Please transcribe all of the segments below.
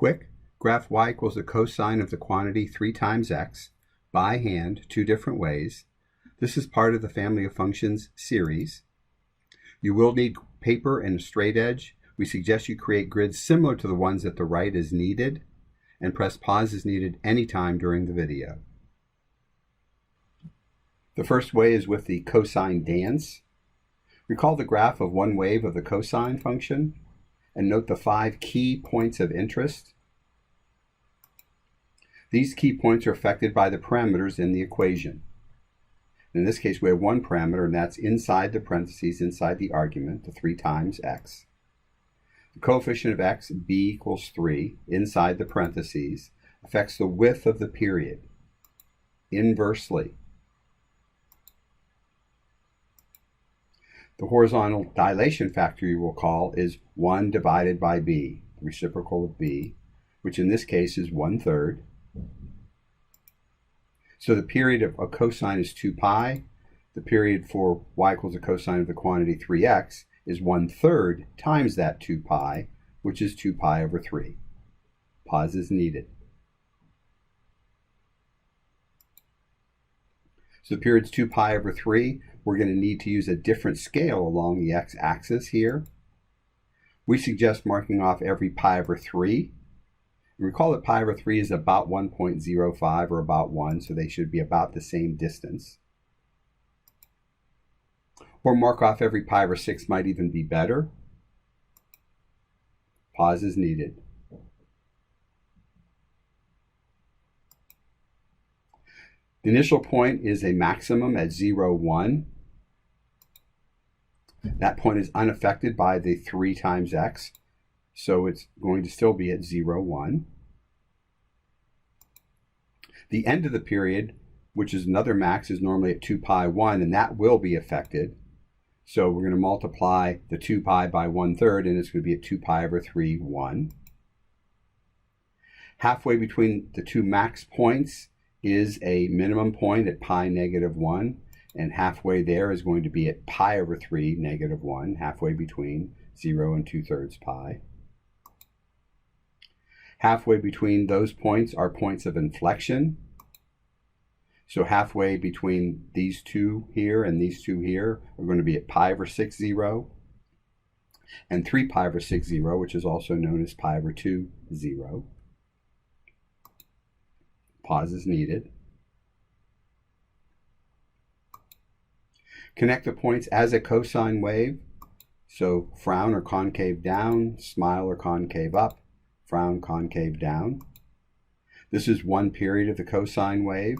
Quick, graph y equals the cosine of the quantity 3 times x by hand 2 different ways. This is part of the family of functions series. You will need paper and a straight edge. We suggest you create grids similar to the ones at the right as needed, and press pause as needed anytime during the video. The first way is with the cosine dance. Recall the graph of one wave of the cosine function and note the 5 key points of interest. These key points are affected by the parameters in the equation. In this case, we have one parameter, and that's inside the parentheses, inside the argument, the 3 times x. The coefficient of x, b equals 3, inside the parentheses, affects the width of the period inversely. The horizontal dilation factor you will call is 1 divided by b, the reciprocal of b, which in this case is 1/3. So the period of a cosine is 2 pi. The period for y equals the cosine of the quantity 3x is 1/3 times that 2 pi, which is 2 pi over 3. Pause is needed. So the period's 2 pi over 3. We're going to need to use a different scale along the x-axis here. We suggest marking off every pi over 3. And recall that pi over 3 is about 1.05 or about 1, so they should be about the same distance. Or mark off every pi over 6 might even be better. Pause is needed. The initial point is a maximum at 0, 1. That point is unaffected by the 3 times x, so it's going to still be at 0, 1. The end of the period, which is another max, is normally at 2 pi 1, and that will be affected. So we're going to multiply the 2 pi by 1/3, and it's going to be at 2 pi over 3, 1. Halfway between the two max points is a minimum point at pi negative 1, and halfway there is going to be at pi over 3 negative 1, halfway between 0 and 2/3 pi. Halfway between those points are points of inflection. So halfway between these two here and these two here are going to be at pi over 6, 0, and 3 pi over 6, 0, which is also known as pi over 2, 0. Pause is needed. Connect the points as a cosine wave. So frown or concave down, smile or concave up, frown, concave down. This is one period of the cosine wave.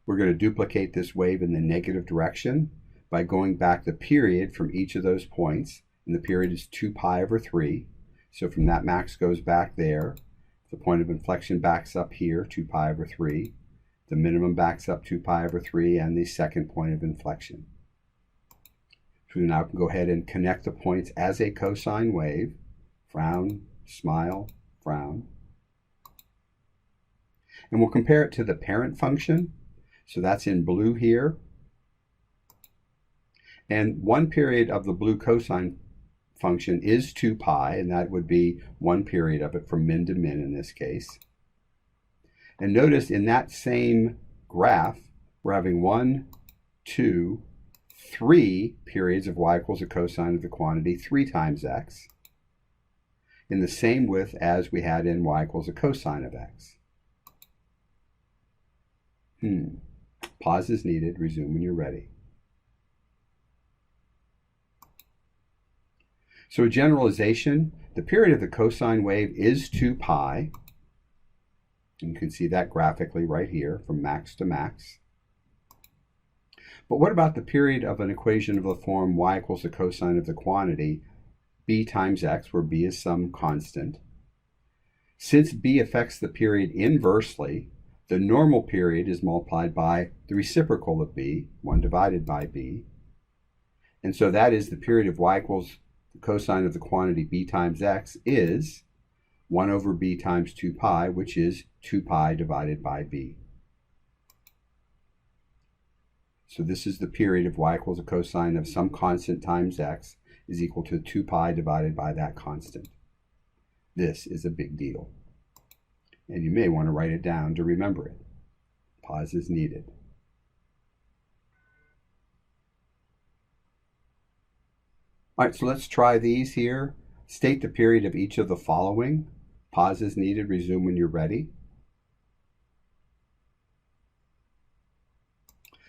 We're going to duplicate this wave in the negative direction by going back the period from each of those points. And the period is 2 pi over 3. So from that max goes back there. The point of inflection backs up here, 2 pi over 3. The minimum backs up 2 pi over 3, and the second point of inflection. So we now can go ahead and connect the points as a cosine wave. Frown, smile, frown. And we'll compare it to the parent function. So that's in blue here. And one period of the blue cosine function is 2 pi, and that would be one period of it from min to min in this case. And notice in that same graph, we're having 1, 2, 3 periods of y equals the cosine of the quantity 3 times x in the same width as we had in y equals the cosine of x. Pause is needed. Resume when you're ready. So a generalization, the period of the cosine wave is 2 pi. And you can see that graphically right here from max to max. But what about the period of an equation of the form y equals the cosine of the quantity b times x, where b is some constant? Since b affects the period inversely, the normal period is multiplied by the reciprocal of b, 1 divided by b. And so that is the period of y equals the cosine of the quantity b times x is 1 over b times 2 pi, which is 2 pi divided by b. So this is the period of y equals the cosine of some constant times x is equal to 2 pi divided by that constant. This is a big deal, and you may want to write it down to remember it. Pause is needed. All right, so let's try these here. State the period of each of the following. Pause is needed. Resume when you're ready.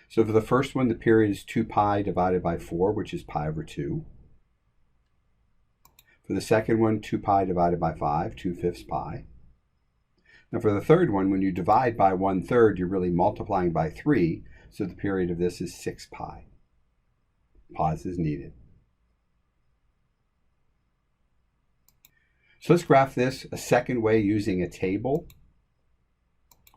So for the first one, the period is 2 pi divided by 4, which is pi over 2. For the second one, 2 pi divided by 5, 2/5 pi. Now for the third one, when you divide by 1/3, you're really multiplying by 3, so the period of this is 6 pi. Pause is needed. So let's graph this a second way using a table.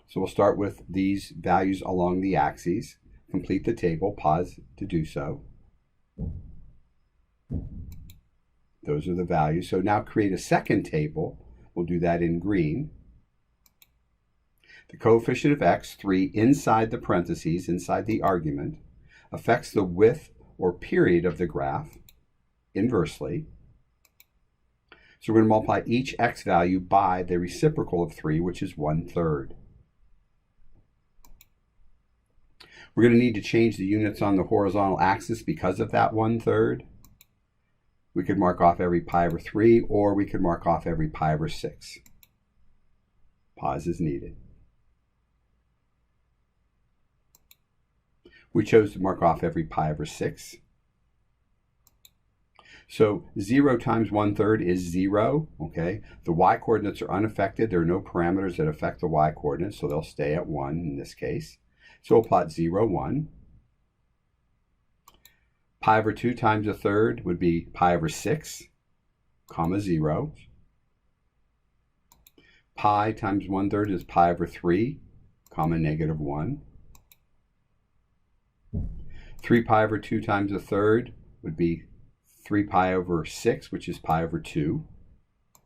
So we'll start with these values along the axes. Complete the table, pause to do so. Those are the values. So now create a second table. We'll do that in green. The coefficient of x, 3, inside the parentheses, inside the argument, affects the width or period of the graph inversely. So we're going to multiply each x value by the reciprocal of 3, which is 1/3. We're going to need to change the units on the horizontal axis because of that 1/3. We could mark off every pi over 3, or we could mark off every pi over 6. Pause is needed. We chose to mark off every pi over 6. So 0 times 1/3 is 0, okay? The y-coordinates are unaffected. There are no parameters that affect the y-coordinates, so they'll stay at 1 in this case. So we'll plot 0, 1. Pi over 2 times 1/3 would be pi over 6, comma 0. Pi times 1/3 is pi over 3, comma -1. 3 pi over 2 times 1/3 would be 3 pi over 6, which is pi over 2,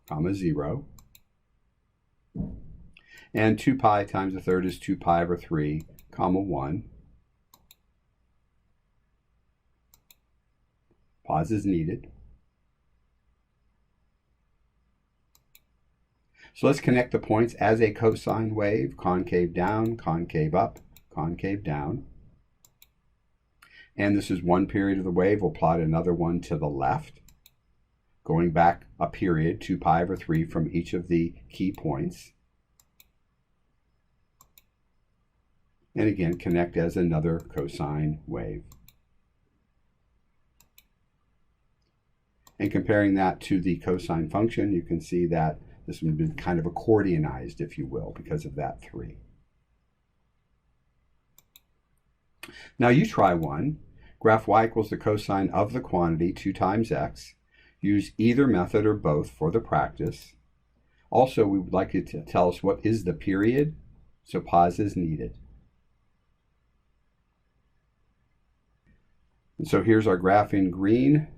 comma 0. And 2 pi times 1/3 is 2 pi over 3, comma 1. Pause is needed. So let's connect the points as a cosine wave, concave down, concave up, concave down. And this is one period of the wave. We'll plot another one to the left, going back a period, 2 pi over 3 from each of the key points. And again, connect as another cosine wave. And comparing that to the cosine function, you can see that this would have been kind of accordionized, if you will, because of that 3. Now you try one. Graph y equals the cosine of the quantity 2 times x. Use either method or both for the practice. Also, we would like you to tell us what is the period, so pause is needed. And so here's our graph in green.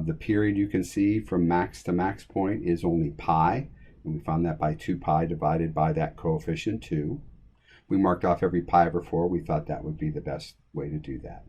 The period you can see from max to max point is only pi, and we found that by 2 pi divided by that coefficient 2. We marked off every pi over 4. We thought that would be the best way to do that.